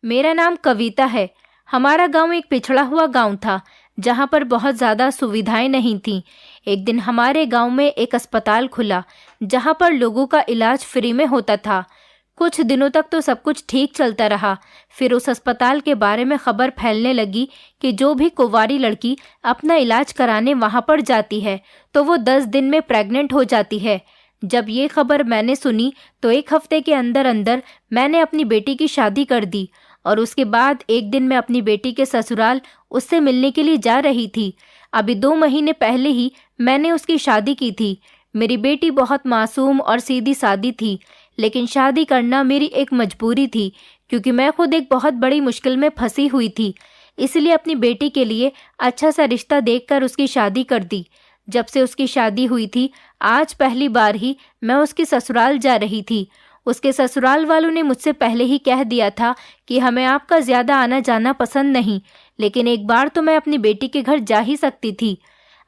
मेरा नाम कविता है। हमारा गांव एक पिछड़ा हुआ गांव था, जहां पर बहुत ज़्यादा सुविधाएं नहीं थीं। एक दिन हमारे गांव में एक अस्पताल खुला, जहां पर लोगों का इलाज फ्री में होता था। कुछ दिनों तक तो सब कुछ ठीक चलता रहा। फिर उस अस्पताल के बारे में खबर फैलने लगी कि जो भी कुंवारी लड़की अपना इलाज कराने वहां पर जाती है तो वो 10 दिन में प्रेग्नेंट हो जाती है। जब ये खबर मैंने सुनी तो 1 हफ्ते के अंदर अंदर मैंने अपनी बेटी की शादी कर दी। और उसके बाद एक दिन मैं अपनी बेटी के ससुराल उससे मिलने के लिए जा रही थी। अभी 2 महीने पहले ही मैंने उसकी शादी की थी। मेरी बेटी बहुत मासूम और सीधी सादी थी, लेकिन शादी करना मेरी एक मजबूरी थी, क्योंकि मैं खुद एक बहुत बड़ी मुश्किल में फंसी हुई थी। इसलिए अपनी बेटी के लिए अच्छा सा रिश्ता देखकर उसकी शादी कर दी। जब से उसकी शादी हुई थी, आज पहली बार ही मैं उसके ससुराल जा रही थी। उसके ससुराल वालों ने मुझसे पहले ही कह दिया था कि हमें आपका ज़्यादा आना जाना पसंद नहीं, लेकिन एक बार तो मैं अपनी बेटी के घर जा ही सकती थी।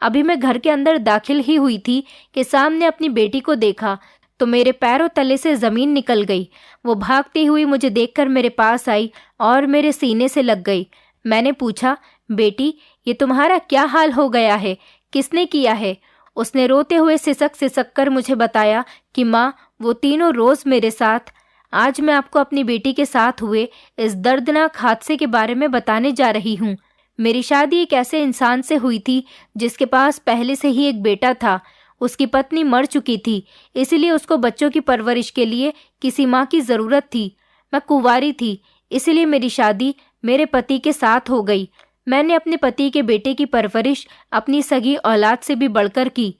अभी मैं घर के अंदर दाखिल ही हुई थी कि सामने अपनी बेटी को देखा तो मेरे पैरों तले से ज़मीन निकल गई। वो भागती हुई मुझे देखकर मेरे पास आई और मेरे सीने से लग गई। मैंने पूछा, बेटी, ये तुम्हारा क्या हाल हो गया है? किसने किया है? उसने रोते हुए सिसक सिसक कर मुझे बताया कि माँ, वो तीनों रोज़ मेरे साथ। आज मैं आपको अपनी बेटी के साथ हुए इस दर्दनाक हादसे के बारे में बताने जा रही हूँ। मेरी शादी एक ऐसे इंसान से हुई थी जिसके पास पहले से ही एक बेटा था। उसकी पत्नी मर चुकी थी, इसलिए उसको बच्चों की परवरिश के लिए किसी माँ की ज़रूरत थी। मैं कुंवारी थी, इसलिए मेरी शादी मेरे पति के साथ हो गई। मैंने अपने पति के बेटे की परवरिश अपनी सगी औलाद से भी बढ़कर की।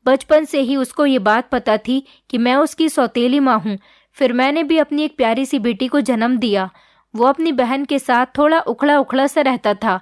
बचपन से ही उसको ये बात पता थी कि मैं उसकी सौतेली माँ हूँ। फिर मैंने भी अपनी एक प्यारी सी बेटी को जन्म दिया। वो अपनी बहन के साथ थोड़ा उखड़ा उखड़ा सा रहता था।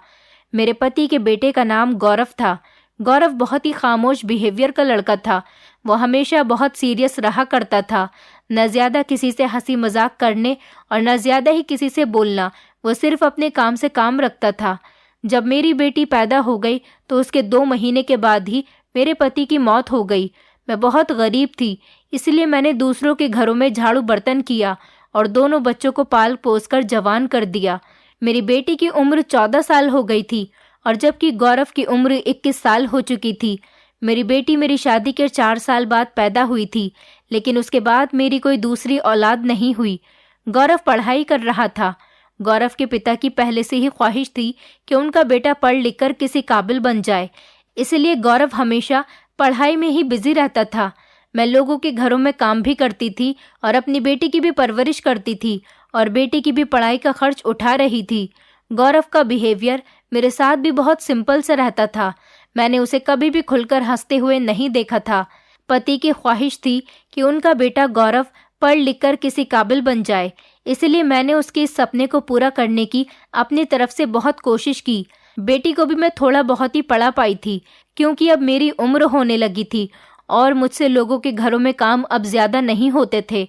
मेरे पति के बेटे का नाम गौरव था। गौरव बहुत ही खामोश बिहेवियर का लड़का था। वो हमेशा बहुत सीरियस रहा करता था, न ज़्यादा किसी से हंसी मजाक करने और न ज़्यादा ही किसी से बोलना। वो सिर्फ अपने काम से काम रखता था। जब मेरी बेटी पैदा हो गई तो उसके 2 महीने के बाद ही मेरे पति की मौत हो गई। मैं बहुत गरीब थी, इसलिए मैंने दूसरों के घरों में झाड़ू बर्तन किया और दोनों बच्चों को पाल पोस कर जवान कर दिया। मेरी बेटी की उम्र 14 साल हो गई थी और जबकि गौरव की उम्र 21 साल हो चुकी थी। मेरी बेटी मेरी शादी के 4 साल बाद पैदा हुई थी, लेकिन उसके बाद मेरी कोई दूसरी औलाद नहीं हुई। गौरव पढ़ाई कर रहा था। गौरव के पिता की पहले से ही ख्वाहिश थी कि उनका बेटा पढ़ लिख कर किसी काबिल बन जाए, इसलिए गौरव हमेशा पढ़ाई में ही बिजी रहता था। मैं लोगों के घरों में काम भी करती थी और अपनी बेटी की भी परवरिश करती थी और बेटी की भी पढ़ाई का खर्च उठा रही थी। गौरव का बिहेवियर मेरे साथ भी बहुत सिंपल सा रहता था। मैंने उसे कभी भी खुलकर हंसते हुए नहीं देखा था। पति की ख्वाहिश थी कि उनका बेटा गौरव पढ़ लिख कर किसी काबिल बन जाए, इसलिए मैंने उसके इस सपने को पूरा करने की अपनी तरफ से बहुत कोशिश की। बेटी को भी मैं थोड़ा बहुत ही पढ़ा पाई थी, क्योंकि अब मेरी उम्र होने लगी थी और मुझसे लोगों के घरों में काम अब ज़्यादा नहीं होते थे।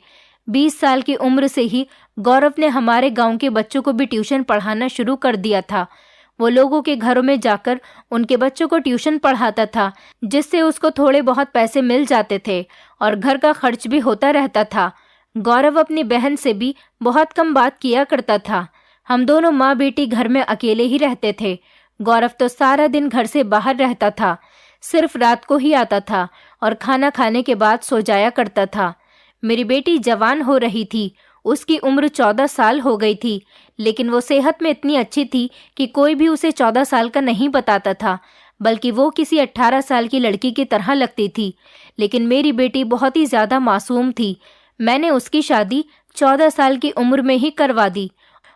20 साल की उम्र से ही गौरव ने हमारे गांव के बच्चों को भी ट्यूशन पढ़ाना शुरू कर दिया था। वो लोगों के घरों में जाकर उनके बच्चों को ट्यूशन पढ़ाता था, जिससे उसको थोड़े बहुत पैसे मिल जाते थे और घर का खर्च भी होता रहता था। गौरव अपनी बहन से भी बहुत कम बात किया करता था। हम दोनों माँ बेटी घर में अकेले ही रहते थे। गौरव तो सारा दिन घर से बाहर रहता था, सिर्फ रात को ही आता था और खाना खाने के बाद सो जाया करता था। मेरी बेटी जवान हो रही थी। उसकी उम्र 14 साल हो गई थी, लेकिन वो सेहत में इतनी अच्छी थी कि कोई भी उसे 14 साल का नहीं बताता था, बल्कि वो किसी 18 साल की लड़की की तरह लगती थी। लेकिन मेरी बेटी बहुत ही ज़्यादा मासूम थी। मैंने उसकी शादी 14 साल की उम्र में ही करवा दी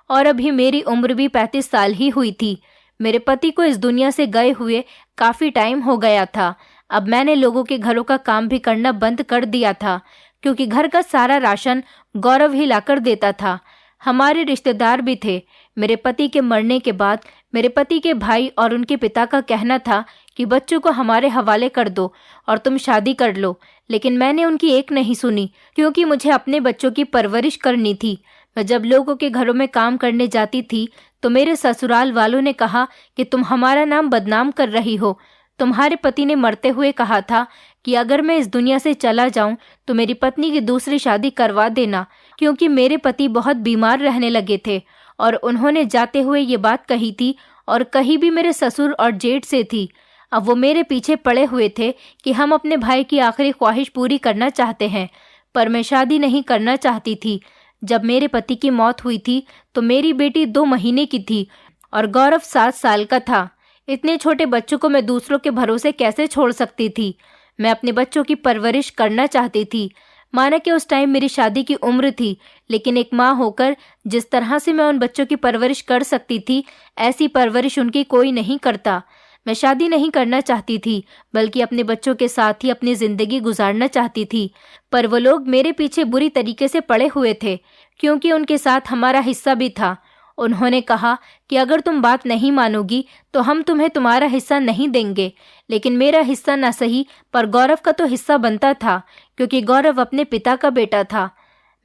और अभी मेरी उम्र भी 35 साल ही हुई थी। मेरे पति को इस दुनिया से गए हुए काफ़ी टाइम हो गया था। अब मैंने लोगों के घरों का काम भी करना बंद कर दिया था, क्योंकि घर का सारा राशन गौरव ही लाकर देता था। हमारे रिश्तेदार भी थे। मेरे पति के मरने के बाद मेरे पति के भाई और उनके पिता का कहना था कि बच्चों को हमारे हवाले कर दो और तुम शादी कर लो, लेकिन मैंने उनकी एक नहीं सुनी, क्योंकि मुझे अपने बच्चों की परवरिश करनी थी। मैं जब लोगों के घरों में काम करने जाती थी तो मेरे ससुराल वालों ने कहा कि तुम हमारा नाम बदनाम कर रही हो। तुम्हारे पति ने मरते हुए कहा था कि अगर मैं इस दुनिया से चला जाऊं तो मेरी पत्नी की दूसरी शादी करवा देना, क्योंकि मेरे पति बहुत बीमार रहने लगे थे और उन्होंने जाते हुए ये बात कही थी और कही भी मेरे ससुर और जेठ से थी। अब वो मेरे पीछे पड़े हुए थे कि हम अपने भाई की आखिरी ख्वाहिश पूरी करना चाहते हैं, पर मैं शादी नहीं करना चाहती थी। जब मेरे पति की मौत हुई थी तो मेरी बेटी 2 महीने की थी और गौरव 7 साल का था। इतने छोटे बच्चों को मैं दूसरों के भरोसे कैसे छोड़ सकती थी। मैं अपने बच्चों की परवरिश करना चाहती थी। माना कि उस टाइम मेरी शादी की उम्र थी, लेकिन एक माँ होकर जिस तरह से मैं उन बच्चों की परवरिश कर सकती थी, ऐसी परवरिश उनकी कोई नहीं करता। मैं शादी नहीं करना चाहती थी, बल्कि अपने बच्चों के साथ ही अपनी जिंदगी गुजारना चाहती थी। पर वो लोग मेरे पीछे बुरी तरीके से पड़े हुए थे, क्योंकि उनके साथ हमारा हिस्सा भी था। उन्होंने कहा कि अगर तुम बात नहीं मानोगी तो हम तुम्हें तुम्हारा हिस्सा नहीं देंगे। लेकिन मेरा हिस्सा ना सही, पर गौरव का तो हिस्सा बनता था, क्योंकि गौरव अपने पिता का बेटा था।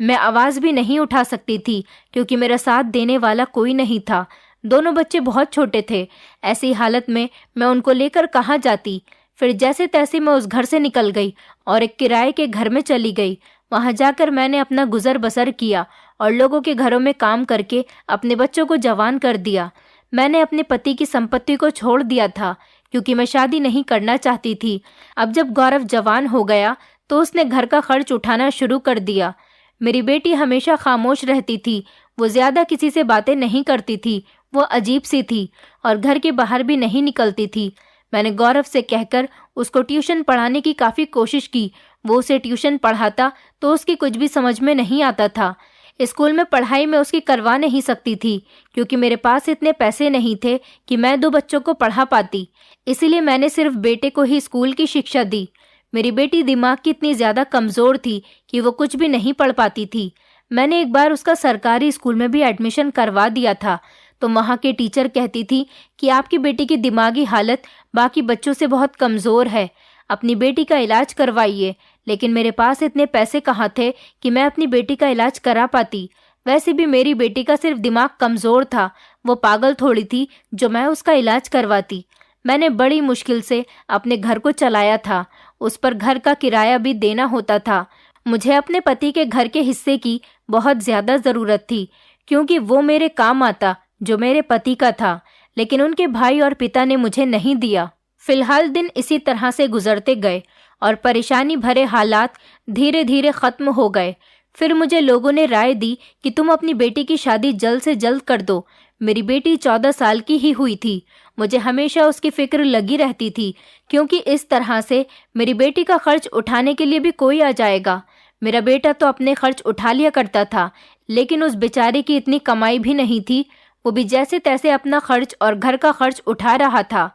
मैं आवाज़ भी नहीं उठा सकती थी, क्योंकि मेरा साथ देने वाला कोई नहीं था। दोनों बच्चे बहुत छोटे थे। ऐसी हालत में मैं उनको लेकर कहाँ जाती। फिर जैसे तैसे मैं उस घर से निकल गई और एक किराए के घर में चली गई। वहाँ जाकर मैंने अपना गुजर बसर किया और लोगों के घरों में काम करके अपने बच्चों को जवान कर दिया। मैंने अपने पति की संपत्ति को छोड़ दिया था, क्योंकि मैं शादी नहीं करना चाहती थी। अब जब गौरव जवान हो गया तो उसने घर का खर्च उठाना शुरू कर दिया। मेरी बेटी हमेशा खामोश रहती थी। वो ज्यादा किसी से बातें नहीं करती थी। वो अजीब सी थी और घर के बाहर भी नहीं निकलती थी। मैंने गौरव से कहकर उसको ट्यूशन पढ़ाने की काफ़ी कोशिश की। वो उसे ट्यूशन पढ़ाता तो उसकी कुछ भी समझ में नहीं आता था। स्कूल में पढ़ाई में उसकी करवा नहीं सकती थी, क्योंकि मेरे पास इतने पैसे नहीं थे कि मैं 2 बच्चों को पढ़ा पाती। इसीलिए मैंने सिर्फ बेटे को ही स्कूल की शिक्षा दी। मेरी बेटी दिमाग की इतनी ज़्यादा कमज़ोर थी कि वो कुछ भी नहीं पढ़ पाती थी। मैंने एक बार उसका सरकारी स्कूल में भी एडमिशन करवा दिया था, तो वहाँ के टीचर कहती थी कि आपकी बेटी की दिमागी हालत बाकी बच्चों से बहुत कमज़ोर है, अपनी बेटी का इलाज करवाइए। लेकिन मेरे पास इतने पैसे कहाँ थे कि मैं अपनी बेटी का इलाज करा पाती। वैसे भी मेरी बेटी का सिर्फ दिमाग कमज़ोर था, वो पागल थोड़ी थी जो मैं उसका इलाज करवाती। मैंने बड़ी मुश्किल से अपने घर को चलाया था। उस पर घर का किराया भी देना होता था। मुझे अपने पति के घर के हिस्से की बहुत ज़्यादा ज़रूरत थी, क्योंकि वो मेरे काम आता जो मेरे पति का था, लेकिन उनके भाई और पिता ने मुझे नहीं दिया। फिलहाल दिन इसी तरह से गुजरते गए और परेशानी भरे हालात धीरे धीरे ख़त्म हो गए। फिर मुझे लोगों ने राय दी कि तुम अपनी बेटी की शादी जल्द से जल्द कर दो। मेरी बेटी 14 साल की ही हुई थी। मुझे हमेशा उसकी फिक्र लगी रहती थी, क्योंकि इस तरह से मेरी बेटी का खर्च उठाने के लिए भी कोई आ जाएगा। मेरा बेटा तो अपने खर्च उठा लिया करता था, लेकिन उस बेचारे की इतनी कमाई भी नहीं थी। वो भी जैसे तैसे अपना खर्च और घर का खर्च उठा रहा था।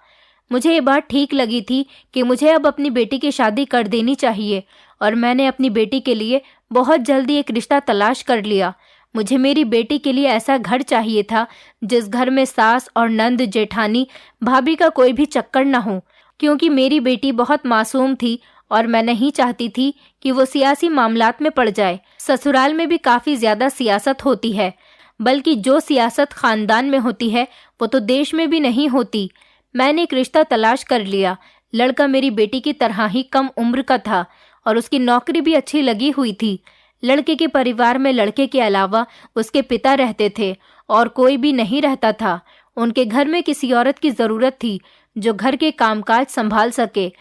मुझे ये बात ठीक लगी थी कि मुझे अब अपनी बेटी की शादी कर देनी चाहिए, और मैंने अपनी बेटी के लिए बहुत जल्दी एक रिश्ता तलाश कर लिया। मुझे मेरी बेटी के लिए ऐसा घर चाहिए था जिस घर में सास और नंद, जेठानी, भाभी का कोई भी चक्कर न हो, क्योंकि मेरी बेटी बहुत मासूम थी और मैं नहीं चाहती थी कि वो सियासी मामलात में पड़ जाए। ससुराल में भी काफ़ी ज़्यादा सियासत होती है, बल्कि जो सियासत ख़ानदान में होती है वो तो देश में भी नहीं होती। मैंने एक रिश्ता तलाश कर लिया। लड़का मेरी बेटी की तरह ही कम उम्र का था और उसकी नौकरी भी अच्छी लगी हुई थी। लड़के के परिवार में लड़के के अलावा उसके पिता रहते थे और कोई भी नहीं रहता था। उनके घर में किसी औरत की ज़रूरत थी जो घर के कामकाज संभाल सके।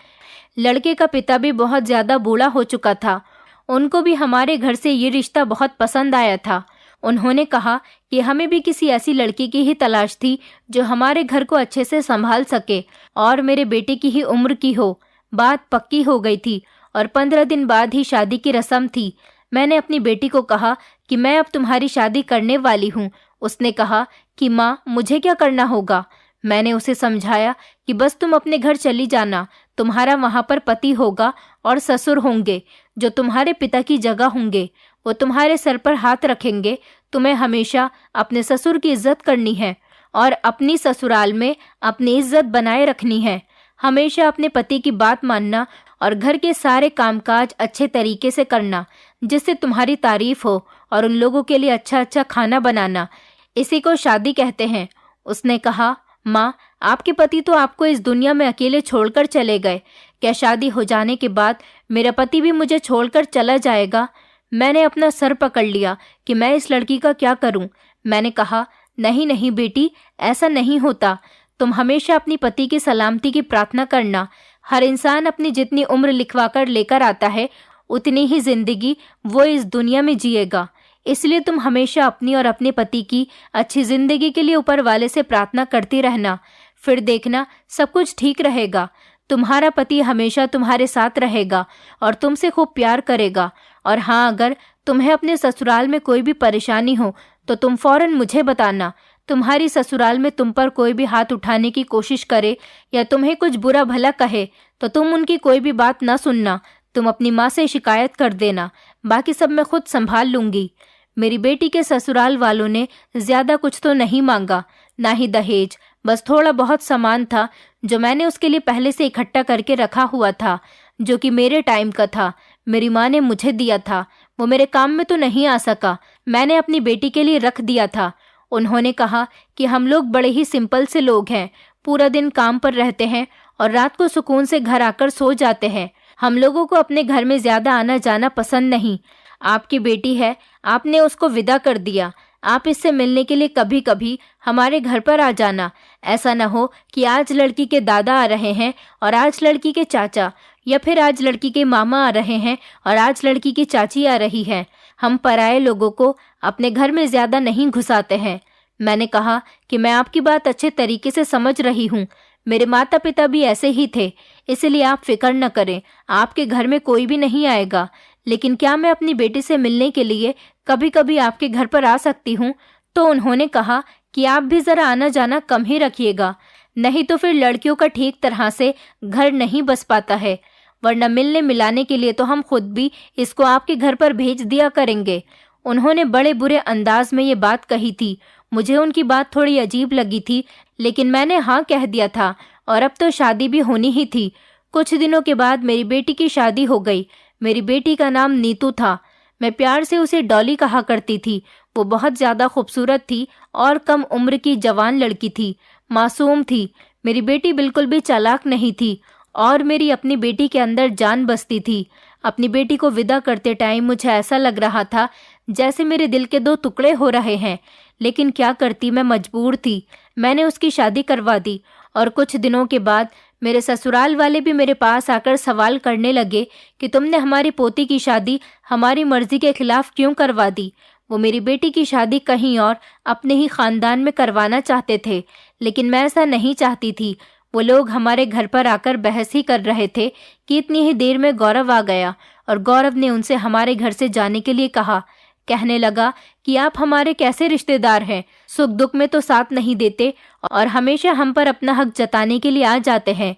लड़के का पिता भी बहुत ज़्यादा बूढ़ा हो चुका था। उनको भी हमारे घर से ये रिश्ता बहुत पसंद आया था। उन्होंने कहा कि हमें भी किसी ऐसी लड़की की ही तलाश थी जो हमारे घर को अच्छे से संभाल सके और मेरे बेटे की ही उम्र की हो। बात पक्की हो गई थी और 15 दिन बाद ही शादी की रस्म थी। मैंने अपनी बेटी को कहा कि मैं अब तुम्हारी शादी करने वाली हूँ। उसने कहा कि माँ, मुझे क्या करना होगा। मैंने उसे समझाया कि बस तुम अपने घर चली जाना। तुम्हारा वहाँ पर पति होगा और ससुर होंगे जो तुम्हारे पिता की जगह होंगे। वो तुम्हारे सर पर हाथ रखेंगे। तुम्हें हमेशा अपने ससुर की इज्जत करनी है और अपनी ससुराल में अपनी इज्जत बनाए रखनी है। हमेशा अपने पति की बात मानना और घर के सारे कामकाज अच्छे तरीके से करना, जिससे तुम्हारी तारीफ हो, और उन लोगों के लिए अच्छा अच्छा खाना बनाना। इसी को शादी कहते हैं। उसने कहा, माँ, आपके पति तो आपको इस दुनिया में अकेले छोड़कर चले गए। क्या शादी हो जाने के बाद मेरा पति भी मुझे छोड़कर चला जाएगा? मैंने अपना सर पकड़ लिया कि मैं इस लड़की का क्या करूं। मैंने कहा, नहीं नहीं बेटी, ऐसा नहीं होता। तुम हमेशा अपनी पति की सलामती की प्रार्थना करना। हर इंसान अपनी जितनी उम्र लिखवा कर लेकर आता है उतनी ही जिंदगी वो इस दुनिया में जिएगा। इसलिए तुम हमेशा अपनी और अपने पति की अच्छी जिंदगी के लिए ऊपर वाले से प्रार्थना करती रहना। फिर देखना सब कुछ ठीक रहेगा। तुम्हारा पति हमेशा तुम्हारे साथ रहेगा और तुमसे खूब प्यार करेगा। और हाँ, अगर तुम्हें अपने ससुराल में कोई भी परेशानी हो तो तुम फौरन मुझे बताना। तुम्हारी ससुराल में तुम पर कोई भी हाथ उठाने की कोशिश करे या तुम्हें कुछ बुरा भला कहे तो तुम उनकी कोई भी बात न सुनना। तुम अपनी माँ से शिकायत कर देना, बाकी सब मैं खुद संभाल लूंगी। मेरी बेटी के ससुराल वालों ने ज्यादा कुछ तो नहीं मांगा, ना ही दहेज। बस थोड़ा बहुत सामान था जो मैंने उसके लिए पहले से इकट्ठा करके रखा हुआ था, जो कि मेरे टाइम का था। मेरी माँ ने मुझे दिया था। वो मेरे काम में तो नहीं आ सका, मैंने अपनी बेटी के लिए रख दिया था। उन्होंने कहा कि हम लोग बड़े ही सिंपल से लोग हैं, पूरा दिन काम पर रहते हैं और रात को सुकून से घर आकर सो जाते हैं। हम लोगों को अपने घर में ज्यादा आना जाना पसंद नहीं। आपकी बेटी है, आपने उसको विदा कर दिया। आप इससे मिलने के लिए कभी कभी हमारे घर पर आ जाना। ऐसा न हो कि आज लड़की के दादा आ रहे हैं और आज लड़की के चाचा, या फिर आज लड़की के मामा आ रहे हैं और आज लड़की की चाची आ रही है। हम पराये लोगों को अपने घर में ज्यादा नहीं घुसाते हैं। मैंने कहा कि मैं आपकी बात अच्छे तरीके से समझ रही हूँ। मेरे माता पिता भी ऐसे ही थे, इसलिए आप फिक्र न करें, आपके घर में कोई भी नहीं आएगा। लेकिन क्या मैं अपनी बेटी से मिलने के लिए कभी कभी आपके घर पर आ सकती हूँ? तो उन्होंने कहा कि आप भी जरा आना जाना कम ही रखिएगा, नहीं तो फिर लड़कियों का ठीक तरह से घर नहीं बस पाता है। वरना मिलने मिलाने के लिए तो हम खुद भी इसको आपके घर पर भेज दिया करेंगे। उन्होंने बड़े बुरे अंदाज में ये बात कही थी। मुझे उनकी बात थोड़ी अजीब लगी थी, लेकिन मैंने हाँ कह दिया था और अब तो शादी भी होनी ही थी। कुछ दिनों के बाद मेरी बेटी की शादी हो गई। मेरी बेटी का नाम नीतू था। मैं प्यार से उसे डॉली कहा करती थी। वो बहुत ज्यादा खूबसूरत थी और कम उम्र की जवान लड़की थी, मासूम थी। मेरी बेटी बिल्कुल भी चालाक नहीं थी और मेरी अपनी बेटी के अंदर जान बसती थी। अपनी बेटी को विदा करते टाइम मुझे ऐसा लग रहा था जैसे मेरे दिल के दो टुकड़े हो रहे हैं, लेकिन क्या करती, मैं मजबूर थी। मैंने उसकी शादी करवा दी और कुछ दिनों के बाद मेरे ससुराल वाले भी मेरे पास आकर सवाल करने लगे कि तुमने हमारी पोती की शादी हमारी मर्जी के खिलाफ क्यों करवा दी। वो मेरी बेटी की शादी कहीं और अपने ही खानदान में करवाना चाहते थे, लेकिन मैं ऐसा नहीं चाहती थी। वो लोग हमारे घर पर आकर बहस ही कर रहे थे कि इतनी ही देर में गौरव आ गया और गौरव ने उनसे हमारे घर से जाने के लिए कहा। कहने लगा कि आप हमारे कैसे रिश्तेदार हैं, सुख दुख में तो साथ नहीं देते और हमेशा हम पर अपना हक जताने के लिए आ जाते हैं।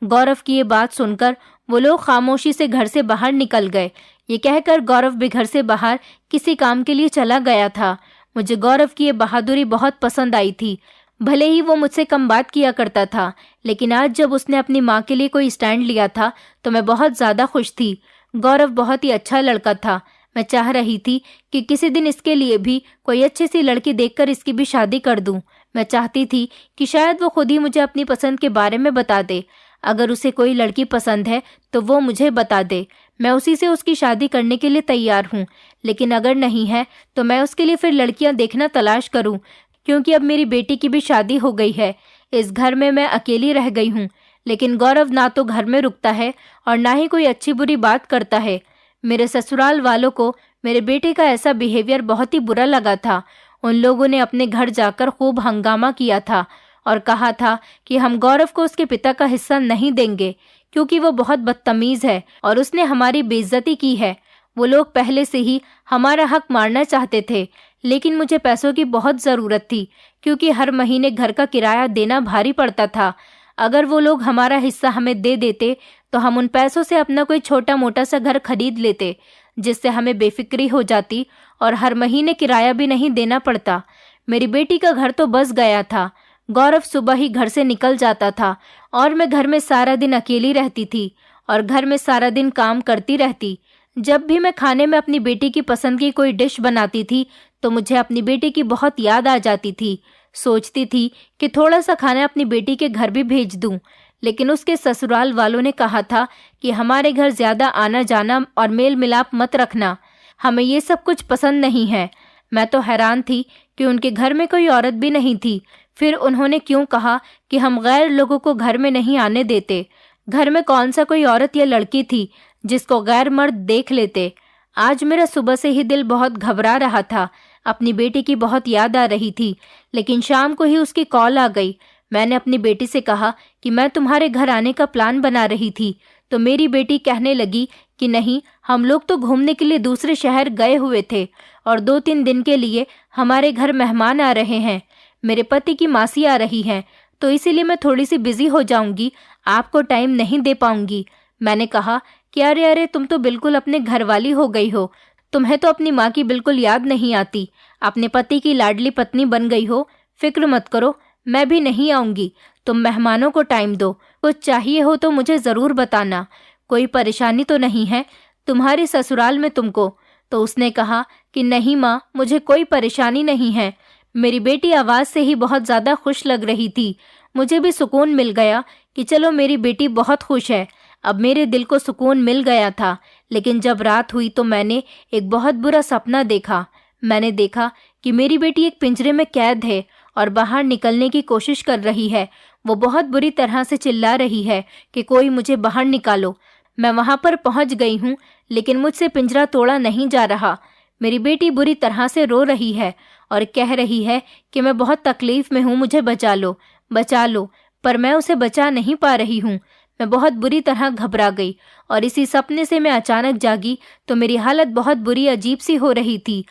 गौरव की ये बात सुनकर वो लोग खामोशी से घर से बाहर निकल गए। ये कहकर गौरव भी घर से बाहर किसी काम के लिए चला गया था। मुझे गौरव की ये बहादुरी बहुत पसंद आई थी। भले ही वो मुझसे कम बात किया करता था, लेकिन आज जब उसने अपनी माँ के लिए कोई स्टैंड लिया था तो मैं बहुत ज्यादा खुश थी। गौरव बहुत ही अच्छा लड़का था। मैं चाह रही थी कि किसी दिन इसके लिए भी कोई अच्छी सी लड़की देखकर इसकी भी शादी कर दूं। मैं चाहती थी कि शायद वो खुद ही मुझे अपनी पसंद के बारे में बता दे। अगर उसे कोई लड़की पसंद है तो वो मुझे बता दे, मैं उसी से उसकी शादी करने के लिए तैयार हूँ। लेकिन अगर नहीं है तो मैं उसके लिए फिर लड़कियां देखना तलाश करूँ, क्योंकि अब मेरी बेटी की भी शादी हो गई है। इस घर में मैं अकेली रह गई हूँ। लेकिन गौरव ना तो घर में रुकता है और ना ही कोई अच्छी बुरी बात करता है। मेरे ससुराल वालों को मेरे बेटे का ऐसा बिहेवियर बहुत ही बुरा लगा था। उन लोगों ने अपने घर जाकर खूब हंगामा किया था और कहा था कि हम गौरव को उसके पिता का हिस्सा नहीं देंगे, क्योंकि वो बहुत बदतमीज है और उसने हमारी बेइज्जती की है। वो लोग पहले से ही हमारा हक मारना चाहते थे, लेकिन मुझे पैसों की बहुत ज़रूरत थी, क्योंकि हर महीने घर का किराया देना भारी पड़ता था। अगर वो लोग हमारा हिस्सा हमें दे देते तो हम उन पैसों से अपना कोई छोटा मोटा सा घर खरीद लेते, जिससे हमें बेफिक्री हो जाती और हर महीने किराया भी नहीं देना पड़ता। मेरी बेटी का घर तो बस गया था। गौरव सुबह ही घर से निकल जाता था और मैं घर में सारा दिन अकेली रहती थी और घर में सारा दिन काम करती रहती। जब भी मैं खाने में अपनी बेटी की पसंद की कोई डिश बनाती थी तो मुझे अपनी बेटी की बहुत याद आ जाती थी। सोचती थी कि थोड़ा सा खाना अपनी बेटी के घर भी भेज दूं, लेकिन उसके ससुराल वालों ने कहा था कि हमारे घर ज्यादा आना जाना और मेल मिलाप मत रखना। हमें ये सब कुछ पसंद नहीं है। मैं तो हैरान थी कि उनके घर में कोई औरत भी नहीं थी। फिर उन्होंने क्यों कहा कि हम गैर लोगों को घर में नहीं आने देते? घर में कौन सा कोई औरत या लड़की थी जिसको गैर मर्द देख लेते? आज मेरा सुबह से ही दिल बहुत घबरा रहा था। अपनी बेटी की बहुत याद आ रही थी, लेकिन शाम को ही उसकी कॉल आ गई। मैंने अपनी बेटी से कहा कि मैं तुम्हारे घर आने का प्लान बना रही थी, तो मेरी बेटी कहने लगी कि नहीं, हम लोग तो घूमने के लिए दूसरे शहर गए हुए थे और 2-3 दिन के लिए हमारे घर मेहमान आ रहे हैं। मेरे पति की मासी आ रही हैं, तो इसीलिए मैं थोड़ी सी बिजी हो जाऊंगी, आपको टाइम नहीं दे पाऊंगी। मैंने कहा कि अरे अरे, तुम तो बिल्कुल अपने घर वाली हो गई हो। तुम्हें तो अपनी माँ की बिल्कुल याद नहीं आती। अपने पति की लाडली पत्नी बन गई हो। फिक्र मत करो, मैं भी नहीं आऊंगी। तुम मेहमानों को टाइम दो। कुछ चाहिए हो तो मुझे ज़रूर बताना। कोई परेशानी तो नहीं है तुम्हारे ससुराल में तुमको? तो उसने कहा कि नहीं माँ, मुझे कोई परेशानी नहीं है। मेरी बेटी आवाज़ से ही बहुत ज़्यादा खुश लग रही थी। मुझे भी सुकून मिल गया कि चलो मेरी बेटी बहुत खुश है। अब मेरे दिल को सुकून मिल गया था। लेकिन जब रात हुई तो मैंने एक बहुत बुरा सपना देखा। मैंने देखा कि मेरी बेटी एक पिंजरे में कैद है और बाहर निकलने की कोशिश कर रही है। वो बहुत बुरी तरह से चिल्ला रही है कि कोई मुझे बाहर निकालो। मैं वहां पर पहुंच गई हूं, लेकिन मुझसे पिंजरा तोड़ा नहीं जा रहा। मेरी बेटी बुरी तरह से रो रही है और कह रही है कि मैं बहुत तकलीफ में हूँ, मुझे बचा लो, बचा लो। पर मैं उसे बचा नहीं पा रही हूँ। मैं बहुत बुरी तरह घबरा गई और इसी सपने से मैं अचानक जागी तो मेरी हालत बहुत बुरी, अजीब सी हो रही थी।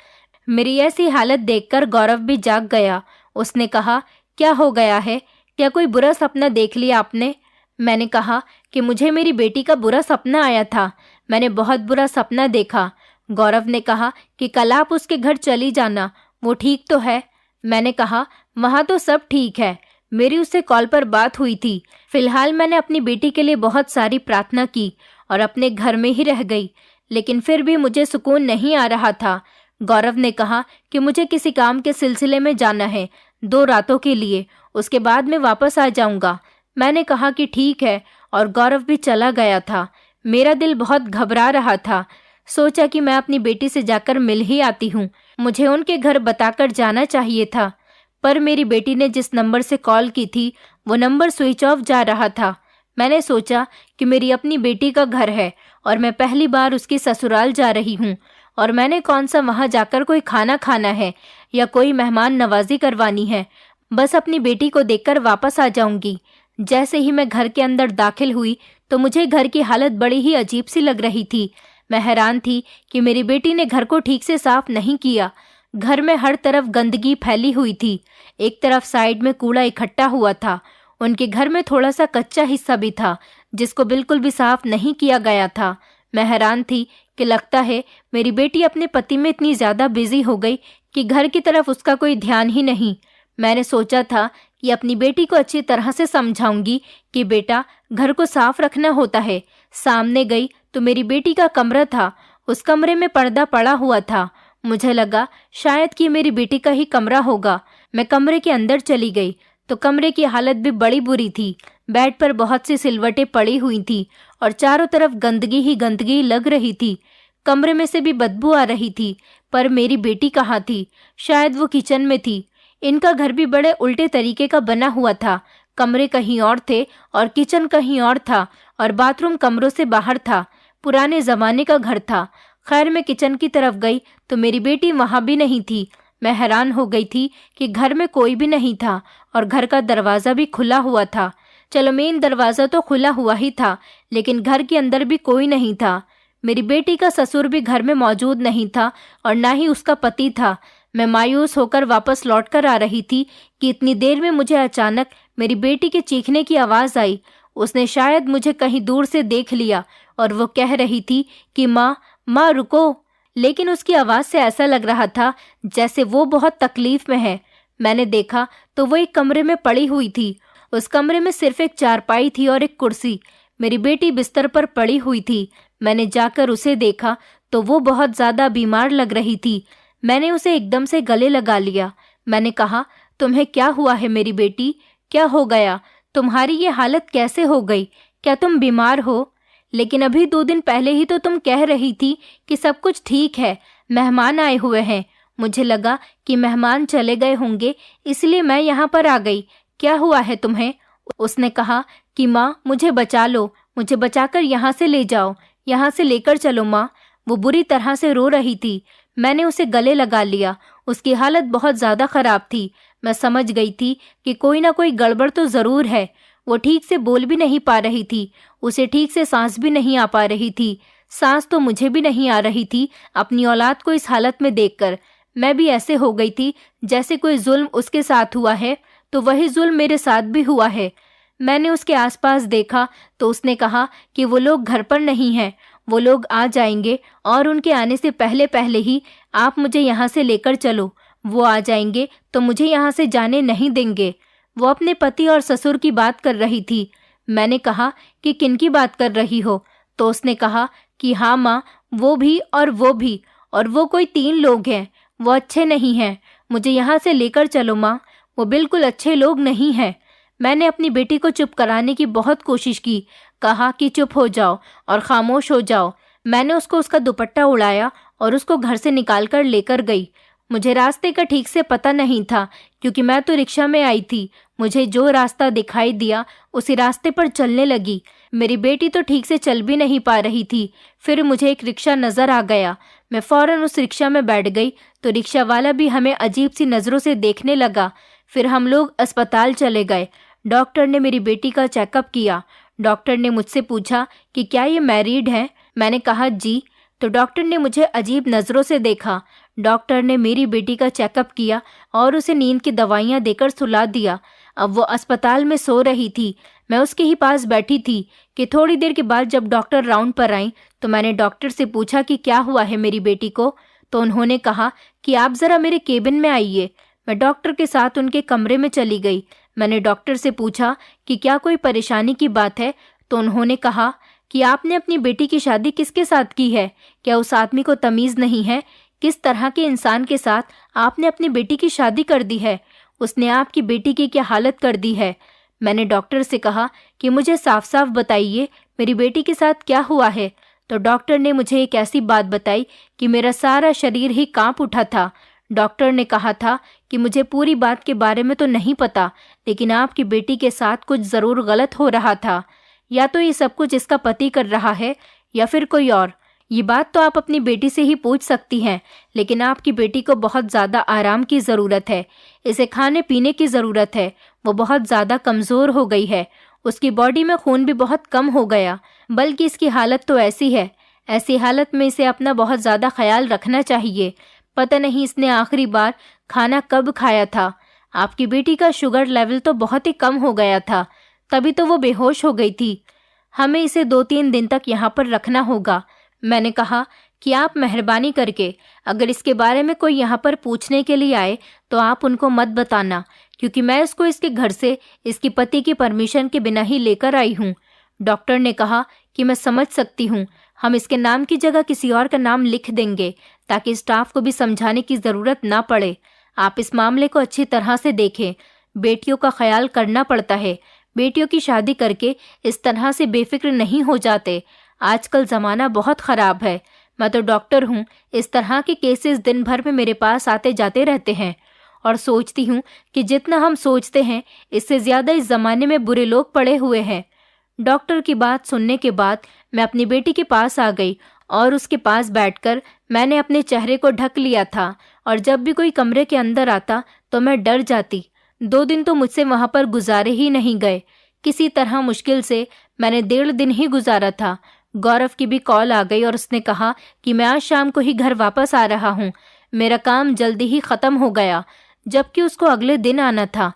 मेरी ऐसी हालत देखकर गौरव भी जाग गया। उसने कहा, क्या हो गया है? क्या कोई बुरा सपना देख लिया आपने? मैंने कहा कि मुझे मेरी बेटी का बुरा सपना आया था। मैंने बहुत बुरा सपना देखा। गौरव ने कहा कि कल आप उसके घर चली जाना, वो ठीक तो है? मैंने कहा, वहाँ तो सब ठीक है। मेरी उससे कॉल पर बात हुई थी। फिलहाल मैंने अपनी बेटी के लिए बहुत सारी प्रार्थना की और अपने घर में ही रह गई, लेकिन फिर भी मुझे सुकून नहीं आ रहा था। गौरव ने कहा कि मुझे किसी काम के सिलसिले में जाना है 2 रातों के लिए, उसके बाद मैं वापस आ जाऊंगा। मैंने कहा कि ठीक है और गौरव भी चला गया था। मेरा दिल बहुत घबरा रहा था। सोचा कि मैं अपनी बेटी से जाकर मिल ही आती हूँ। मुझे उनके घर बताकर जाना चाहिए था, पर मेरी बेटी ने जिस नंबर से कॉल की थी वो नंबर स्विच ऑफ जा रहा था। मैंने सोचा कि मेरी अपनी बेटी का घर है और मैं पहली बार उसकी ससुराल जा रही हूँ, और मैंने कौन सा वहाँ जाकर कोई खाना खाना है या कोई मेहमान नवाजी करवानी है। बस अपनी बेटी को देखकर वापस आ जाऊंगी। जैसे ही मैं घर के अंदर दाखिल हुई तो मुझे घर की हालत बड़ी ही अजीब सी लग रही थी। मैं हैरान थी कि मेरी बेटी ने घर को ठीक से साफ नहीं किया। घर में हर तरफ गंदगी फैली हुई थी। एक तरफ साइड में कूड़ा इकट्ठा हुआ था। उनके घर में थोड़ा सा कच्चा हिस्सा भी था जिसको बिल्कुल भी साफ नहीं किया गया था। मैं हैरान थी कि लगता है मेरी बेटी अपने पति में इतनी ज़्यादा बिजी हो गई कि घर की तरफ उसका कोई ध्यान ही नहीं। मैंने सोचा था कि अपनी बेटी को अच्छी तरह से समझाऊंगी कि बेटा, घर को साफ रखना होता है। सामने गई तो मेरी बेटी का कमरा था। उस कमरे में पर्दा पड़ा हुआ था। मुझे लगा शायद कि मेरी बेटी का ही कमरा होगा। मैं कमरे के अंदर चली गई तो कमरे की हालत भी बड़ी बुरी थी। बेड पर बहुत सी सिलवटें पड़ी हुई थी और चारों तरफ गंदगी ही गंदगी लग रही थी। कमरे में से भी बदबू आ रही थी। पर मेरी बेटी कहाँ थी? शायद वो किचन में थी। इनका घर भी बड़े उल्टे तरीके का बना हुआ था। कमरे कहीं और थे और किचन कहीं और था और बाथरूम कमरों से बाहर था। पुराने जमाने का घर था। खैर, मैं किचन की तरफ गई तो मेरी बेटी वहां भी नहीं थी। मैं हैरान हो गई थी कि घर में कोई भी नहीं था और घर का दरवाज़ा भी खुला हुआ था। चलो, मेन दरवाज़ा तो खुला हुआ ही था, लेकिन घर के अंदर भी कोई नहीं था। मेरी बेटी का ससुर भी घर में मौजूद नहीं था और ना ही उसका पति था। मैं मायूस होकर वापस लौट कर आ रही थी कि इतनी देर में मुझे अचानक मेरी बेटी के चीखने की आवाज़ आई। उसने शायद मुझे कहीं दूर से देख लिया और वो कह रही थी कि माँ, माँ रुको। लेकिन उसकी आवाज़ से ऐसा लग रहा था जैसे वो बहुत तकलीफ में है। मैंने देखा तो वो एक कमरे में पड़ी हुई थी। उस कमरे में सिर्फ एक चारपाई थी और एक कुर्सी। मेरी बेटी बिस्तर पर पड़ी हुई थी। मैंने जाकर उसे देखा तो वो बहुत ज़्यादा बीमार लग रही थी। मैंने उसे एकदम से गले लगा लिया। मैंने कहा, तुम्हें क्या हुआ है मेरी बेटी? क्या हो गया? तुम्हारी ये हालत कैसे हो गई? क्या तुम बीमार हो? लेकिन अभी 2 दिन पहले ही तो तुम कह रही थी कि सब कुछ ठीक है। मेहमान आए हुए हैं। मुझे लगा कि मेहमान चले गए होंगे, इसलिए मैं यहाँ पर आ गई। क्या हुआ है तुम्हें? उसने कहा कि माँ, मुझे बचा लो, मुझे बचाकर यहाँ से ले जाओ, यहाँ से लेकर चलो माँ। वो बुरी तरह से रो रही थी। मैंने उसे गले लगा लिया। उसकी हालत बहुत ज़्यादा ख़राब थी। मैं समझ गई थी कि कोई ना कोई गड़बड़ तो ज़रूर है। वो ठीक से बोल भी नहीं पा रही थी, उसे ठीक से सांस भी नहीं आ पा रही थी। सांस तो मुझे भी नहीं आ रही थी अपनी औलाद को इस हालत में देखकर। मैं भी ऐसे हो गई थी जैसे कोई जुल्म उसके साथ हुआ है तो वही जुल्म मेरे साथ भी हुआ है। मैंने उसके आसपास देखा तो उसने कहा कि वो लोग घर पर नहीं हैं, वो लोग आ जाएंगे और उनके आने से पहले पहले ही आप मुझे यहाँ से लेकर चलो। वो आ जाएंगे तो मुझे यहाँ से जाने नहीं देंगे। वो अपने पति और ससुर की बात कर रही थी। मैंने कहा कि किनकी बात कर रही हो? तो उसने कहा कि हाँ माँ, वो भी और वो भी, और वो कोई 3 लोग हैं। वो अच्छे नहीं हैं, मुझे यहाँ से लेकर चलो माँ, वो बिल्कुल अच्छे लोग नहीं हैं। मैंने अपनी बेटी को चुप कराने की बहुत कोशिश की, कहा कि चुप हो जाओ और खामोश हो जाओ। मैंने उसको उसका दुपट्टा उड़ाया और उसको घर से निकाल कर लेकर गई। मुझे रास्ते का ठीक से पता नहीं था क्योंकि मैं तो रिक्शा में आई थी। मुझे जो रास्ता दिखाई दिया उसी रास्ते पर चलने लगी। मेरी बेटी तो ठीक से चल भी नहीं पा रही थी। फिर मुझे एक रिक्शा नज़र आ गया। मैं फ़ौरन उस रिक्शा में बैठ गई तो रिक्शा वाला भी हमें अजीब सी नज़रों से देखने लगा। फिर हम लोग अस्पताल चले गए। डॉक्टर ने मेरी बेटी का चेकअप किया। डॉक्टर ने मुझसे पूछा कि क्या ये मैरिड है? मैंने कहा जी। तो डॉक्टर ने मुझे अजीब नज़रों से देखा। डॉक्टर ने मेरी बेटी का चेकअप किया और उसे नींद की दवाइयाँ देकर सुला दिया। अब वो अस्पताल में सो रही थी। मैं उसके ही पास बैठी थी कि थोड़ी देर के बाद जब डॉक्टर राउंड पर आई तो मैंने डॉक्टर से पूछा कि क्या हुआ है मेरी बेटी को। तो उन्होंने कहा कि आप ज़रा मेरे केबिन में आइए। मैं डॉक्टर के साथ उनके कमरे में चली गई। मैंने डॉक्टर से पूछा कि क्या कोई परेशानी की बात है। तो उन्होंने कहा कि आपने अपनी बेटी की शादी किसके साथ की है? क्या उस आदमी को तमीज़ नहीं है? किस तरह के इंसान के साथ आपने अपनी बेटी की शादी कर दी है? उसने आपकी बेटी की क्या हालत कर दी है? मैंने डॉक्टर से कहा कि मुझे साफ साफ बताइए मेरी बेटी के साथ क्या हुआ है। तो डॉक्टर ने मुझे एक ऐसी बात बताई कि मेरा सारा शरीर ही कांप उठा था। डॉक्टर ने कहा था कि मुझे पूरी बात के बारे में तो नहीं पता, लेकिन आपकी बेटी के साथ कुछ ज़रूर गलत हो रहा था। या तो ये सब कुछ इसका पति कर रहा है या फिर कोई और। ये बात तो आप अपनी बेटी से ही पूछ सकती हैं, लेकिन आपकी बेटी को बहुत ज़्यादा आराम की ज़रूरत है। इसे खाने पीने की ज़रूरत है। वो बहुत ज़्यादा कमज़ोर हो गई है। उसकी बॉडी में खून भी बहुत कम हो गया। बल्कि इसकी हालत तो ऐसी है, ऐसी हालत में इसे अपना बहुत ज़्यादा ख्याल रखना चाहिए। पता नहीं इसने आखिरी बार खाना कब खाया था। आपकी बेटी का शुगर लेवल तो बहुत ही कम हो गया था, तभी तो वो बेहोश हो गई थी। हमें इसे 2-3 दिन तक यहाँ पर रखना होगा। मैंने कहा कि आप मेहरबानी करके अगर इसके बारे में कोई यहाँ पर पूछने के लिए आए तो आप उनको मत बताना, क्योंकि मैं इसको इसके घर से इसके पति की परमिशन के बिना ही लेकर आई हूँ। डॉक्टर ने कहा कि मैं समझ सकती हूँ, हम इसके नाम की जगह किसी और का नाम लिख देंगे ताकि स्टाफ को भी समझाने की ज़रूरत ना पड़े। आप इस मामले को अच्छी तरह से देखें। बेटियों का ख्याल करना पड़ता है। बेटियों की शादी करके इस तरह से बेफिक्र नहीं हो जाते। आजकल ज़माना बहुत ख़राब है। मैं तो डॉक्टर हूँ, इस तरह के केसेस दिन भर में मेरे पास आते जाते रहते हैं और सोचती हूँ कि जितना हम सोचते हैं इससे ज़्यादा इस ज़माने में बुरे लोग पड़े हुए हैं। डॉक्टर की बात सुनने के बाद मैं अपनी बेटी के पास आ गई और उसके पास बैठकर मैंने अपने चेहरे को ढक लिया था और जब भी कोई कमरे के अंदर आता तो मैं डर जाती। 2 दिन तो मुझसे वहाँ पर गुजारे ही नहीं गए। किसी तरह मुश्किल से मैंने 1.5 दिन ही गुजारा था। गौरव की भी कॉल आ गई और उसने कहा कि मैं आज शाम को ही घर वापस आ रहा हूँ। मेरा काम जल्दी ही ख़त्म हो गया, जबकि उसको अगले दिन आना था।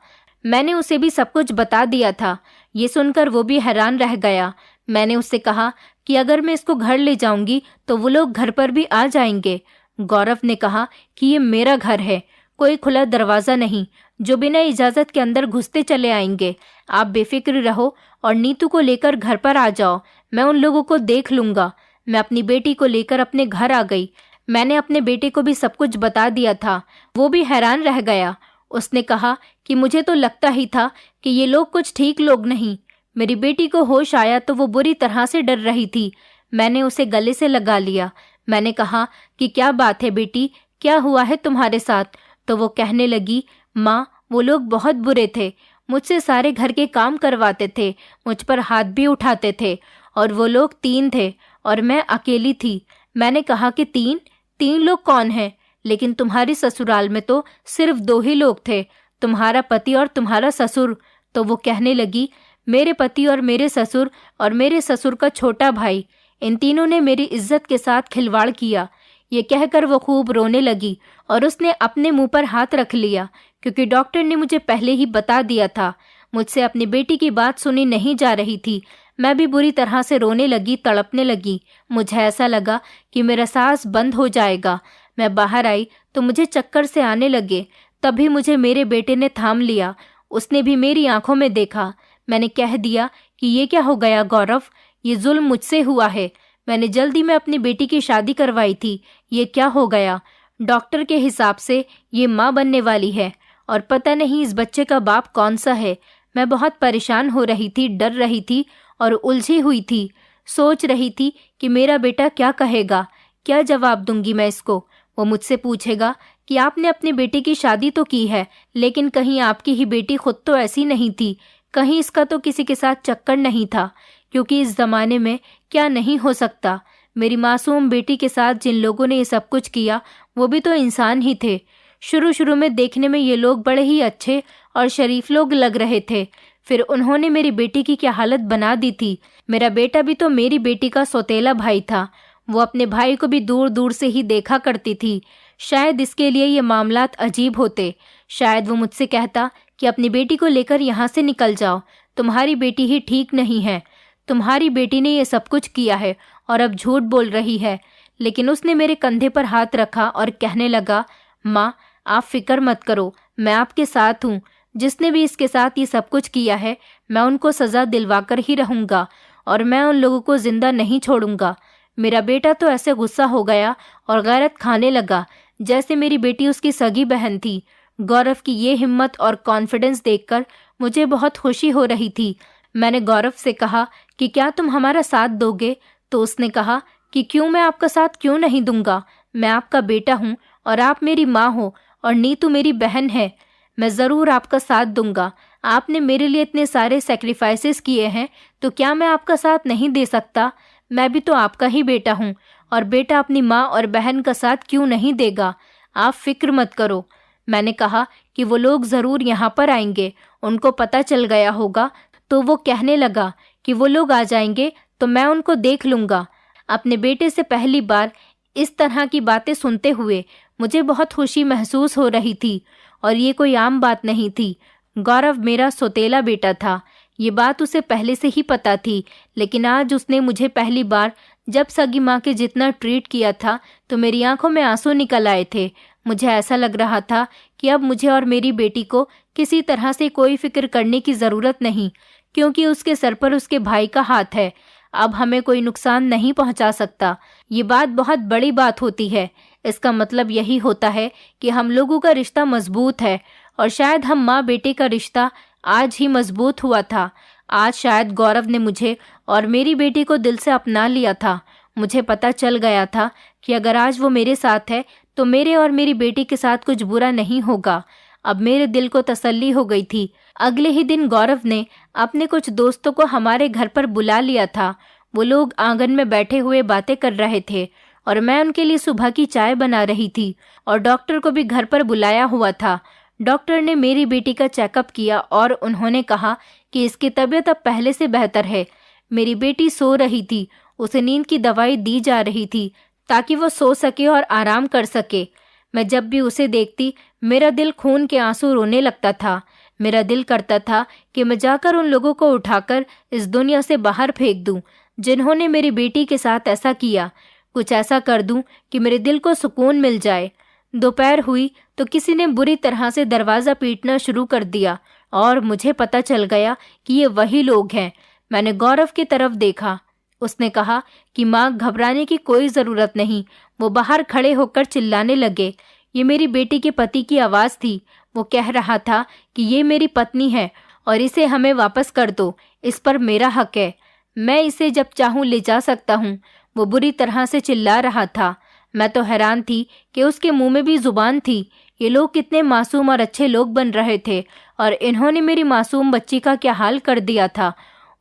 मैंने उसे भी सब कुछ बता दिया था। ये सुनकर वो भी हैरान रह गया। मैंने उससे कहा कि अगर मैं इसको घर ले जाऊंगी तो वो लोग घर पर भी आ जाएंगे। गौरव ने कहा कि ये मेरा घर है, कोई खुला दरवाज़ा नहीं जो बिना इजाज़त के अंदर घुसते चले आएंगे। आप बेफिक्र रहो और नीतू को लेकर घर पर आ जाओ, मैं उन लोगों को देख लूँगा। मैं अपनी बेटी को लेकर अपने घर आ गई। मैंने अपने बेटे को भी सब कुछ बता दिया था। वो भी हैरान रह गया। उसने कहा कि मुझे तो लगता ही था कि ये लोग कुछ ठीक लोग नहीं। मेरी बेटी को होश आया तो वो बुरी तरह से डर रही थी। मैंने उसे गले से लगा लिया। मैंने कहा कि क्या बात है बेटी, क्या हुआ है तुम्हारे साथ? तो वो कहने लगी, माँ वो लोग बहुत बुरे थे, मुझसे सारे घर के काम करवाते थे, मुझ पर हाथ भी उठाते थे, और वो लोग 3 थे और मैं अकेली थी। मैंने कहा कि 3 लोग कौन हैं? लेकिन तुम्हारी ससुराल में तो सिर्फ 2 ही लोग थे, तुम्हारा पति और तुम्हारा ससुर। तो वो कहने लगी, मेरे पति और मेरे ससुर और मेरे ससुर का छोटा भाई, इन तीनों ने मेरी इज्जत के साथ खिलवाड़ किया। ये कहकर वो खूब रोने लगी और उसने अपने मुंह पर हाथ रख लिया, क्योंकि डॉक्टर ने मुझे पहले ही बता दिया था। मुझसे अपनी बेटी की बात सुनी नहीं जा रही थी। मैं भी बुरी तरह से रोने लगी, तड़पने लगी। मुझे ऐसा लगा कि मेरा सांस बंद हो जाएगा। मैं बाहर आई तो मुझे चक्कर से आने लगे। तभी मुझे मेरे बेटे ने थाम लिया। उसने भी मेरी आंखों में देखा। मैंने कह दिया कि ये क्या हो गया गौरव, ये जुल्म मुझसे हुआ है। मैंने जल्दी में अपनी बेटी की शादी करवाई थी, ये क्या हो गया? डॉक्टर के हिसाब से ये माँ बनने वाली है और पता नहीं इस बच्चे का बाप कौन सा है। मैं बहुत परेशान हो रही थी, डर रही थी और उलझी हुई थी। सोच रही थी कि मेरा बेटा क्या कहेगा, क्या जवाब दूंगी मैं इसको। वो मुझसे पूछेगा कि आपने अपने बेटे की शादी तो की है, लेकिन कहीं आपकी ही बेटी खुद तो ऐसी नहीं थी, कहीं इसका तो किसी के साथ चक्कर नहीं था, क्योंकि इस जमाने में क्या नहीं हो सकता। मेरी मासूम बेटी के साथ जिन लोगों ने ये सब कुछ किया वो भी तो इंसान ही थे। शुरू शुरू में देखने में ये लोग बड़े ही अच्छे और शरीफ लोग लग रहे थे, फिर उन्होंने मेरी बेटी की क्या हालत बना दी थी। मेरा बेटा भी तो मेरी बेटी का सौतेला भाई था। वो अपने भाई को भी दूर दूर से ही देखा करती थी। शायद इसके लिए ये मामलात अजीब होते। शायद वो मुझसे कहता कि अपनी बेटी को लेकर यहाँ से निकल जाओ, तुम्हारी बेटी ही ठीक नहीं है, तुम्हारी बेटी ने ये सब कुछ किया है और अब झूठ बोल रही है। लेकिन उसने मेरे कंधे पर हाथ रखा और कहने लगा, माँ आप फिक्र मत करो, मैं आपके साथ हूँ। जिसने भी इसके साथ ये सब कुछ किया है मैं उनको सज़ा दिलवाकर ही रहूँगा और मैं उन लोगों को जिंदा नहीं छोड़ूंगा। मेरा बेटा तो ऐसे गुस्सा हो गया और गैरत खाने लगा जैसे मेरी बेटी उसकी सगी बहन थी। गौरव की ये हिम्मत और कॉन्फिडेंस देखकर मुझे बहुत खुशी हो रही थी। मैंने गौरव से कहा कि क्या तुम हमारा साथ दोगे? तो उसने कहा कि क्यों, मैं आपका साथ क्यों नहीं दूंगा। मैं आपका बेटा हूँ और आप मेरी माँ हो और नीतू मेरी बहन है। मैं ज़रूर आपका साथ दूंगा। आपने मेरे लिए इतने सारे सेक्रीफाइसेस किए हैं, तो क्या मैं आपका साथ नहीं दे सकता? मैं भी तो आपका ही बेटा हूँ और बेटा अपनी माँ और बहन का साथ क्यों नहीं देगा? आप फिक्र मत करो। मैंने कहा कि वो लोग ज़रूर यहाँ पर आएंगे, उनको पता चल गया होगा। तो वो कहने लगा कि वो लोग आ जाएंगे तो मैं उनको देख लूँगा। अपने बेटे से पहली बार इस तरह की बातें सुनते हुए मुझे बहुत खुशी महसूस हो रही थी और ये कोई आम बात नहीं थी। गौरव मेरा सौतेला बेटा था, ये बात उसे पहले से ही पता थी, लेकिन आज उसने मुझे पहली बार जब सगी माँ के जितना ट्रीट किया था तो मेरी आंखों में आंसू निकल आए थे। मुझे ऐसा लग रहा था कि अब मुझे और मेरी बेटी को किसी तरह से कोई फिक्र करने की ज़रूरत नहीं, क्योंकि उसके सर पर उसके भाई का हाथ है। अब हमें कोई नुकसान नहीं पहुंचा सकता। ये बात बहुत बड़ी बात होती है। इसका मतलब यही होता है कि हम लोगों का रिश्ता मजबूत है और शायद हम माँ बेटे का रिश्ता आज ही मजबूत हुआ था। आज शायद गौरव ने मुझे और मेरी बेटी को दिल से अपना लिया था। मुझे पता चल गया था कि अगर आज वो मेरे साथ है तो मेरे और मेरी बेटी के साथ कुछ बुरा नहीं होगा। अब मेरे दिल को तसल्ली हो गई थी। अगले ही दिन गौरव ने अपने कुछ दोस्तों को हमारे घर पर बुला लिया था। वो लोग आंगन में बैठे हुए बातें कर रहे थे और मैं उनके लिए सुबह की चाय बना रही थी और डॉक्टर को भी घर पर बुलाया हुआ था। डॉक्टर ने मेरी बेटी का चेकअप किया और उन्होंने कहा कि इसकी तबीयत अब पहले से बेहतर है। मेरी बेटी सो रही थी, उसे नींद की दवाई दी जा रही थी ताकि वो सो सके और आराम कर सके। मैं जब भी उसे देखती मेरा दिल खून के आंसू रोने लगता था। मेरा दिल करता था कि मैं जाकर उन लोगों को उठाकर इस दुनिया से बाहर फेंक दूं जिन्होंने मेरी बेटी के साथ ऐसा किया। कुछ ऐसा कर दूं कि मेरे दिल को सुकून मिल जाए। दोपहर हुई तो किसी ने बुरी तरह से दरवाज़ा पीटना शुरू कर दिया और मुझे पता चल गया कि ये वही लोग हैं। मैंने गौरव की तरफ देखा। उसने कहा कि माँ, घबराने की कोई ज़रूरत नहीं। वो बाहर खड़े होकर चिल्लाने लगे। ये मेरी बेटी के पति की आवाज़ थी। वो कह रहा था कि ये मेरी पत्नी है और इसे हमें वापस कर दो, इस पर मेरा हक है, मैं इसे जब चाहूँ ले जा सकता हूँ। वो बुरी तरह से चिल्ला रहा था। मैं तो हैरान थी कि उसके मुंह में भी जुबान थी। ये लोग कितने मासूम और अच्छे लोग बन रहे थे और इन्होंने मेरी मासूम बच्ची का क्या हाल कर दिया था।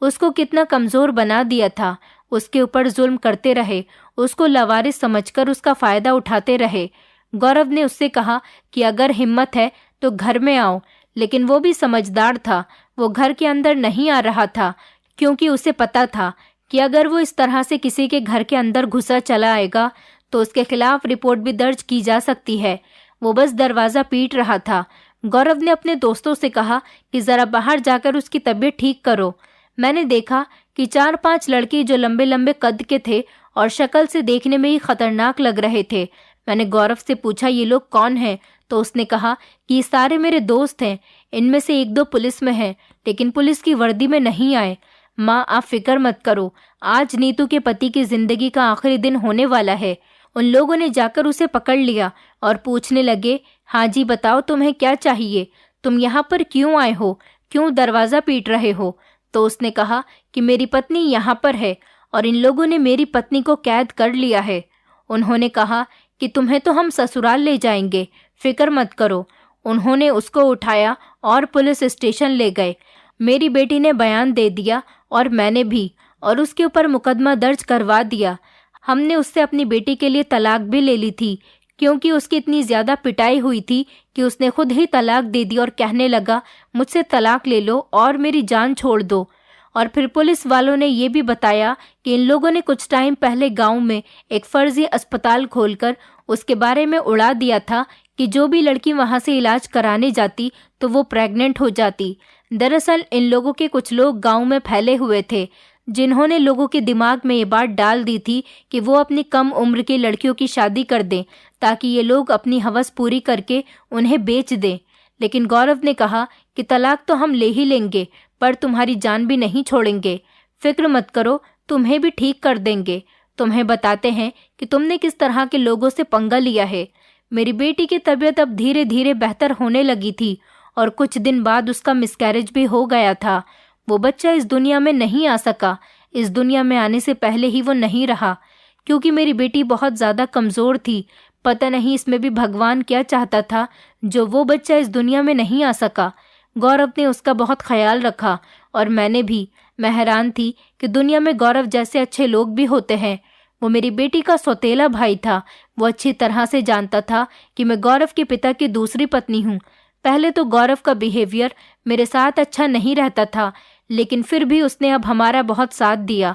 उसको कितना कमज़ोर बना दिया था। उसके ऊपर जुल्म करते रहे, उसको लावारिस समझकर उसका फ़ायदा उठाते रहे। गौरव ने उससे कहा कि अगर हिम्मत है तो घर में आओ, लेकिन वो भी समझदार था। वो घर के अंदर नहीं आ रहा था क्योंकि उसे पता था कि अगर वो इस तरह से किसी के घर के अंदर घुसा चला आएगा तो उसके खिलाफ रिपोर्ट भी दर्ज की जा सकती है। वो बस दरवाज़ा पीट रहा था। गौरव ने अपने दोस्तों से कहा कि ज़रा बाहर जाकर उसकी तबीयत ठीक करो। मैंने देखा कि 4-5 लड़के जो लंबे लंबे कद के थे और शक्ल से देखने में ही खतरनाक लग रहे थे। मैंने गौरव से पूछा, ये लोग कौन हैं? तो उसने कहा कि ये सारे मेरे दोस्त हैं। इनमें से 1-2 पुलिस में हैं, लेकिन पुलिस की वर्दी में नहीं आए। माँ, आप फिक्र मत करो, आज नीतू के पति की जिंदगी का आखिरी दिन होने वाला है। उन लोगों ने जाकर उसे पकड़ लिया और पूछने लगे, हाँ जी बताओ तुम्हें क्या चाहिए, तुम यहाँ पर क्यों आए हो, क्यों दरवाज़ा पीट रहे हो? तो उसने कहा कि मेरी पत्नी यहाँ पर है और इन लोगों ने मेरी पत्नी को कैद कर लिया है। उन्होंने कहा कि तुम्हें तो हम ससुराल ले जाएंगे, फिक्र मत करो। उन्होंने उसको उठाया और पुलिस स्टेशन ले गए। मेरी बेटी ने बयान दे दिया और मैंने भी, और उसके ऊपर मुकदमा दर्ज करवा दिया। हमने उससे अपनी बेटी के लिए तलाक भी ले ली थी क्योंकि उसकी इतनी ज़्यादा पिटाई हुई थी कि उसने खुद ही तलाक दे दी और कहने लगा, मुझसे तलाक ले लो और मेरी जान छोड़ दो। और फिर पुलिस वालों ने ये भी बताया कि इन लोगों ने कुछ टाइम पहले गांव में एक फर्जी अस्पताल खोलकर उसके बारे में उड़ा दिया था कि जो भी लड़की वहां से इलाज कराने जाती तो वो प्रेग्नेंट हो जाती। दरअसल इन लोगों के कुछ लोग गांव में फैले हुए थे जिन्होंने लोगों के दिमाग में ये बात डाल दी थी कि वो अपनी कम उम्र की लड़कियों की शादी कर दें ताकि ये लोग अपनी हवस पूरी करके उन्हें बेच दें। लेकिन गौरव ने कहा कि तलाक तो हम ले ही लेंगे, पर तुम्हारी जान भी नहीं छोड़ेंगे। फिक्र मत करो, तुम्हें भी ठीक कर देंगे। तुम्हें बताते हैं कि तुमने किस तरह के लोगों से पंगा लिया है। मेरी बेटी की तबीयत अब धीरे धीरे बेहतर होने लगी थी और कुछ दिन बाद उसका मिसकैरेज भी हो गया था। वो बच्चा इस दुनिया में नहीं आ सका। इस दुनिया में आने से पहले ही वो नहीं रहा क्योंकि मेरी बेटी बहुत ज़्यादा कमज़ोर थी। पता नहीं इसमें भी भगवान क्या चाहता था जो वो बच्चा इस दुनिया में नहीं आ सका। गौरव ने उसका बहुत ख्याल रखा और मैंने भी। मैं हैरान थी कि दुनिया में गौरव जैसे अच्छे लोग भी होते हैं। वो मेरी बेटी का सौतेला भाई था। वो अच्छी तरह से जानता था कि मैं गौरव के पिता की दूसरी पत्नी हूँ। पहले तो गौरव का बिहेवियर मेरे साथ अच्छा नहीं रहता था, लेकिन फिर भी उसने अब हमारा बहुत साथ दिया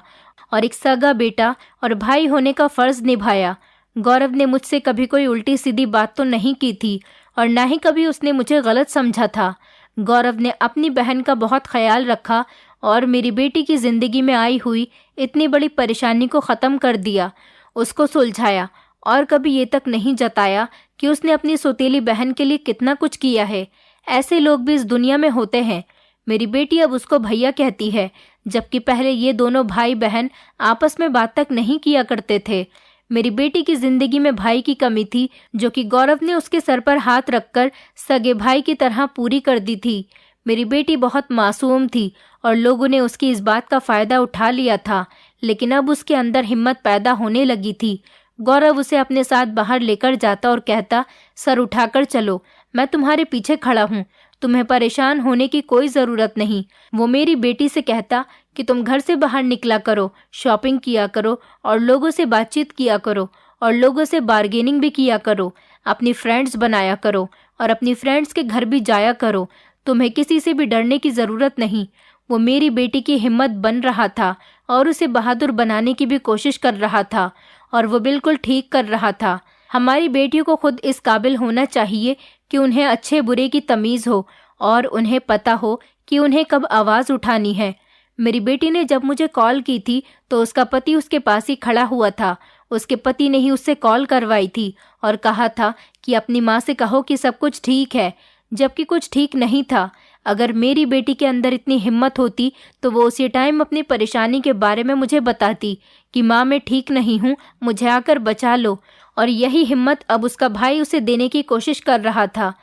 और एक सगा बेटा और भाई होने का फ़र्ज़ निभाया। गौरव ने मुझसे कभी कोई उल्टी सीधी बात तो नहीं की थी और ना ही कभी उसने मुझे गलत समझा था। गौरव ने अपनी बहन का बहुत ख्याल रखा और मेरी बेटी की ज़िंदगी में आई हुई इतनी बड़ी परेशानी को ख़त्म कर दिया, उसको सुलझाया और कभी ये तक नहीं जताया कि उसने अपनी सौतेली बहन के लिए कितना कुछ किया है। ऐसे लोग भी इस दुनिया में होते हैं। मेरी बेटी अब उसको भैया कहती है, जबकि पहले ये दोनों भाई बहन आपस में बात तक नहीं किया करते थे। मेरी बेटी की जिंदगी में भाई की कमी थी जो कि गौरव ने उसके सर पर हाथ रखकर सगे भाई की तरह पूरी कर दी थी। मेरी बेटी बहुत मासूम थी और लोगों ने उसकी इस बात का फ़ायदा उठा लिया था, लेकिन अब उसके अंदर हिम्मत पैदा होने लगी थी। गौरव उसे अपने साथ बाहर लेकर जाता और कहता, सर उठाकर चलो, मैं तुम्हारे पीछे खड़ा हूँ, तुम्हें परेशान होने की कोई ज़रूरत नहीं। वो मेरी बेटी से कहता कि तुम घर से बाहर निकला करो, शॉपिंग किया करो और लोगों से बातचीत किया करो और लोगों से बार्गेनिंग भी किया करो, अपनी फ्रेंड्स बनाया करो और अपनी फ्रेंड्स के घर भी जाया करो। तुम्हें किसी से भी डरने की ज़रूरत नहीं। वो मेरी बेटी की हिम्मत बन रहा था और उसे बहादुर बनाने की भी कोशिश कर रहा था और वो बिल्कुल ठीक कर रहा था। हमारी बेटियों को खुद इस काबिल होना चाहिए कि उन्हें अच्छे बुरे की तमीज़ हो और उन्हें पता हो कि उन्हें कब आवाज़ उठानी है। मेरी बेटी ने जब मुझे कॉल की थी तो उसका पति उसके पास ही खड़ा हुआ था। उसके पति ने ही उससे कॉल करवाई थी और कहा था कि अपनी माँ से कहो कि सब कुछ ठीक है, जबकि कुछ ठीक नहीं था। अगर मेरी बेटी के अंदर इतनी हिम्मत होती तो वो उसी टाइम अपनी परेशानी के बारे में मुझे बताती कि माँ मैं ठीक नहीं हूँ, मुझे आकर बचा लो। और यही हिम्मत अब उसका भाई उसे देने की कोशिश कर रहा था।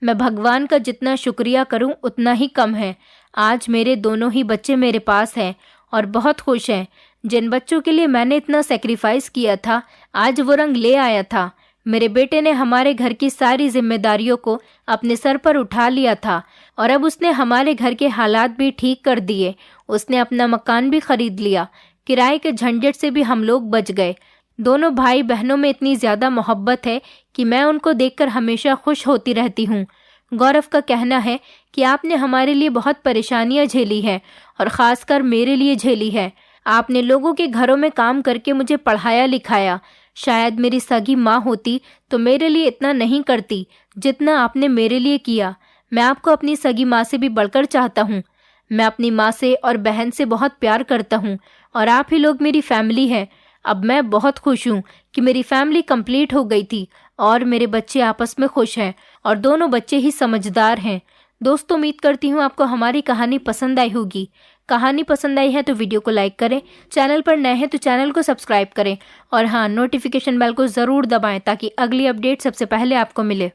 मैं भगवान का जितना शुक्रिया करूं उतना ही कम है। आज मेरे दोनों ही बच्चे मेरे पास हैं और बहुत खुश हैं। जिन बच्चों के लिए मैंने इतना सेक्रीफाइस किया था, आज वो रंग ले आया था। मेरे बेटे ने हमारे घर की सारी जिम्मेदारियों को अपने सर पर उठा लिया था और अब उसने हमारे घर के हालात भी ठीक कर दिए। उसने अपना मकान भी खरीद लिया। किराए के झंझट से भी हम लोग बच गए। दोनों भाई बहनों में इतनी ज़्यादा मोहब्बत है कि मैं उनको देखकर हमेशा खुश होती रहती हूँ। गौरव का कहना है कि आपने हमारे लिए बहुत परेशानियाँ झेली हैं और ख़ासकर मेरे लिए झेली है। आपने लोगों के घरों में काम करके मुझे पढ़ाया लिखाया। शायद मेरी सगी माँ होती तो मेरे लिए इतना नहीं करती जितना आपने मेरे लिए किया। मैं आपको अपनी सगी माँ से भी बढ़कर चाहता हूँ। मैं अपनी माँ से और बहन से बहुत प्यार करता हूँ और आप ही लोग मेरी फैमिली हैं। अब मैं बहुत खुश हूँ कि मेरी फैमिली कंप्लीट हो गई थी और मेरे बच्चे आपस में खुश हैं और दोनों बच्चे ही समझदार हैं। दोस्तों, उम्मीद करती हूँ आपको हमारी कहानी पसंद आई होगी। कहानी पसंद आई है तो वीडियो को लाइक करें, चैनल पर नए हैं तो चैनल को सब्सक्राइब करें और हाँ, नोटिफिकेशन बेल को ज़रूर दबाएं ताकि अगली अपडेट सबसे पहले आपको मिले।